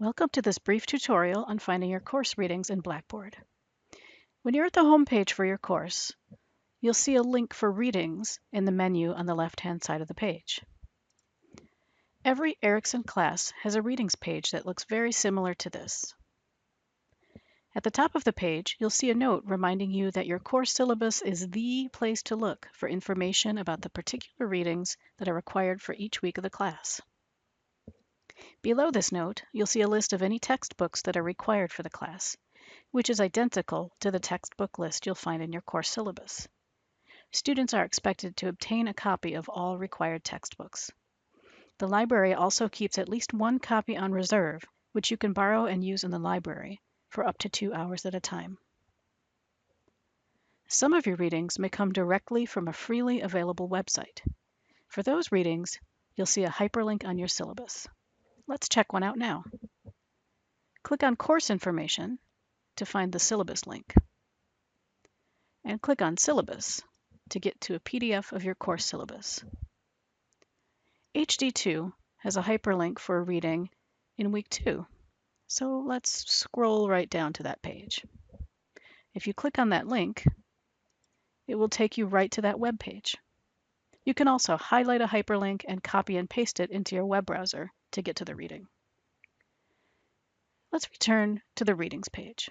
Welcome to this brief tutorial on finding your course readings in Blackboard. When you're at the home page for your course, you'll see a link for readings in the menu on the left-hand side of the page. Every Erikson class has a readings page that looks very similar to this. At the top of the page, you'll see a note reminding you that your course syllabus is the place to look for information about the particular readings that are required for each week of the class. Below this note, you'll see a list of any textbooks that are required for the class, which is identical to the textbook list you'll find in your course syllabus. Students are expected to obtain a copy of all required textbooks. The library also keeps at least one copy on reserve, which you can borrow and use in the library for up to 2 hours at a time. Some of your readings may come directly from a freely available website. For those readings, you'll see a hyperlink on your syllabus. Let's check one out now. Click on Course Information to find the syllabus link, and click on Syllabus to get to a PDF of your course syllabus. HD2 has a hyperlink for a reading in week 2, so let's scroll right down to that page. If you click on that link, it will take you right to that web page. You can also highlight a hyperlink and copy and paste it into your web browser to get to the reading. Let's return to the readings page.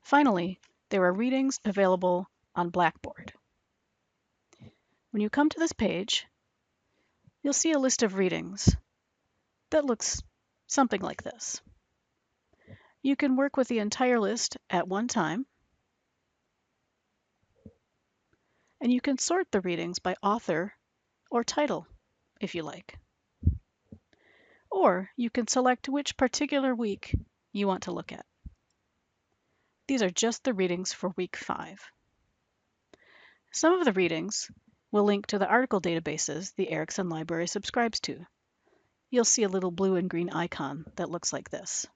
Finally, there are readings available on Blackboard. When you come to this page, you'll see a list of readings that looks something like this. You can work with the entire list at one time, and you can sort the readings by author or title if you like. Or you can select which particular week you want to look at. These are just the readings for week 5. Some of the readings will link to the article databases the Erikson Library subscribes to. You'll see a little blue and green icon that looks like this.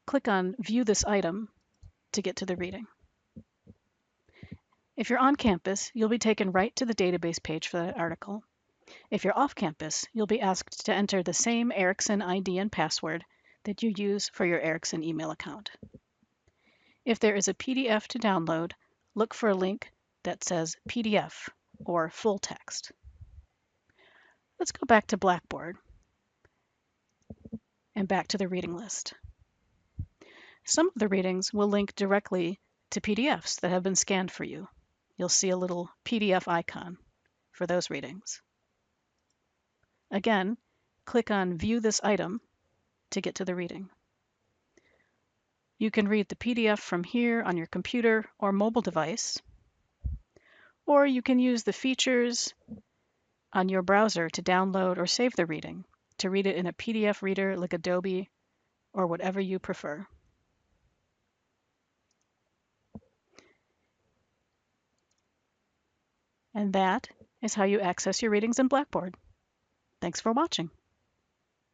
Click on View this item to get to the reading. If you're on campus, you'll be taken right to the database page for that article. If you're off campus, you'll be asked to enter the same Erikson ID and password that you use for your Erikson email account. If there is a PDF to download, look for a link that says PDF or full text. Let's go back to Blackboard and back to the reading list. Some of the readings will link directly to PDFs that have been scanned for you. You'll see a little PDF icon for those readings. Again, click on View this item to get to the reading. You can read the PDF from here on your computer or mobile device, or you can use the features on your browser to download or save the reading, to read it in a PDF reader like Adobe or whatever you prefer. And that is how you access your readings in Blackboard. Thanks for watching.